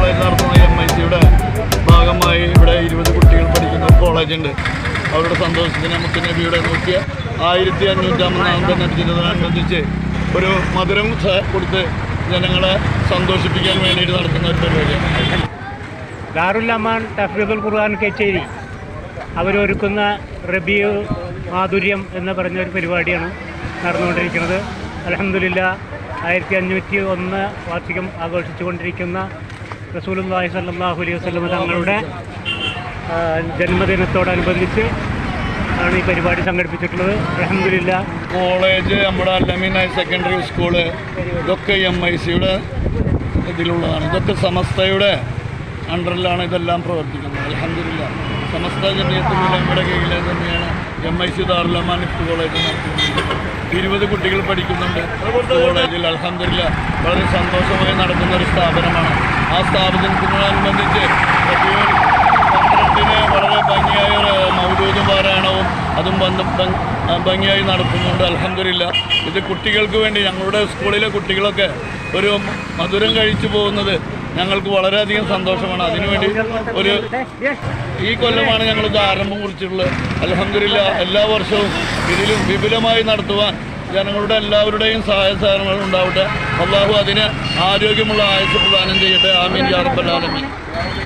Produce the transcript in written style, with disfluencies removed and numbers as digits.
College നടത്തുന്ന MIC-യുടെ ഭാഗമായി ഇവിടെ 20 കുട്ടികൾ പഠിക്കുന്ന കോളേജുണ്ട്. അവരുടെ സന്തോഷത്തിന് നമുക്ക് നബിയുടെ 1550 നബിദിനത്തോടനുബന്ധിച്ച് ഒരു മധുരം കൊടുത്ത് ജനങ്ങളെ സന്തോഷിപ്പിക്കാൻ വേണ്ടിയിട്ട് നടത്തുന്ന ഒരു പരിപാടിയാണ്. ദാറുൽ അമാൻ തഫ്രീദുൽ ഖുർആൻ കച്ചേരി അവരൊരുക്കുന്ന റബീഉ മാധുര്യം എന്ന് പറഞ്ഞൊരു പരിപാടിയാണ് നടന്നുകൊണ്ടിരിക്കുന്നത്. അൽഹംദുലില്ലാഹ് 1501 വാർഷികം ആഘോഷിച്ചുകൊണ്ടിരിക്കുന്ന റസൂലുള്ളാഹി സ്വല്ലല്ലാഹു അലൈഹി വസല്ലം തങ്ങളുടെ ജന്മദിനത്തോടനുബന്ധിച്ച് ആണ് ഈ പരിപാടി സംഘടിപ്പിച്ചിട്ടുള്ളത്. അൽഹംദുലില്ലാഹ് കോളേജ്, നമ്മുടെ അൽ-അമീൻ ഹയർ സെക്കൻഡറി സ്കൂള്, ഇതൊക്കെ MIC-യുടെ ഇതിലുള്ളതാണ്. ഇതൊക്കെ സമസ്തയുടെ അണ്ടറിലാണ് ഇതെല്ലാം പ്രവർത്തിക്കുന്നത്. അൽഹംദുലില്ലാഹ് സമസ്ത ജമിയത്തുൽ ഉലമയുടെ കീഴിലെ തന്നെയാണ് MIC ദാറുൽ അമാൻ ഹിഫ്ദ് കോളേജ് നടത്തുന്നത്. 20 കുട്ടികൾ പഠിക്കുന്നുണ്ട് കോളേജിൽ. അൽഹംദുലില്ലാഹ് വളരെ സന്തോഷമായി നടത്തുന്ന ഒരു സ്ഥാപനമാണ്. ആ സ്ഥാപനത്തിനോടനുബന്ധിച്ച് 12-ന് വളരെ ഭംഗിയായ മൗലൂദ് പാരായണവും അതും ഭംഗിയായി നടത്തുന്നുണ്ട്. അൽഹംദുലില്ലാഹ് ഇത് കുട്ടികൾക്ക് വേണ്ടി, ഞങ്ങളുടെ സ്കൂളിലെ കുട്ടികളൊക്കെ ഒരു മധുരം കഴിച്ചു പോകുന്നത് ഞങ്ങൾക്ക് വളരെയധികം സന്തോഷമാണ്. അതിനുവേണ്ടി ഈ കൊല്ലമാണ് ഞങ്ങളിത് ആരംഭം കുറിച്ചിട്ടുള്ളത്. അൽഹംദുലില്ലാഹ് എല്ലാ വർഷവും ഇതിലും വിപുലമായി നടത്തുവാൻ ജനങ്ങളുടെ എല്ലാവരുടെയും സഹായ സഹകരണങ്ങൾ ഉണ്ടാവട്ടെ. അല്ലാഹു അതിന് ആരോഗ്യമുള്ള ആയുസ്സ് പ്രദാനം ചെയ്യട്ടെ. ആമീൻ യാ റബ്ബൽ ആലമീൻ.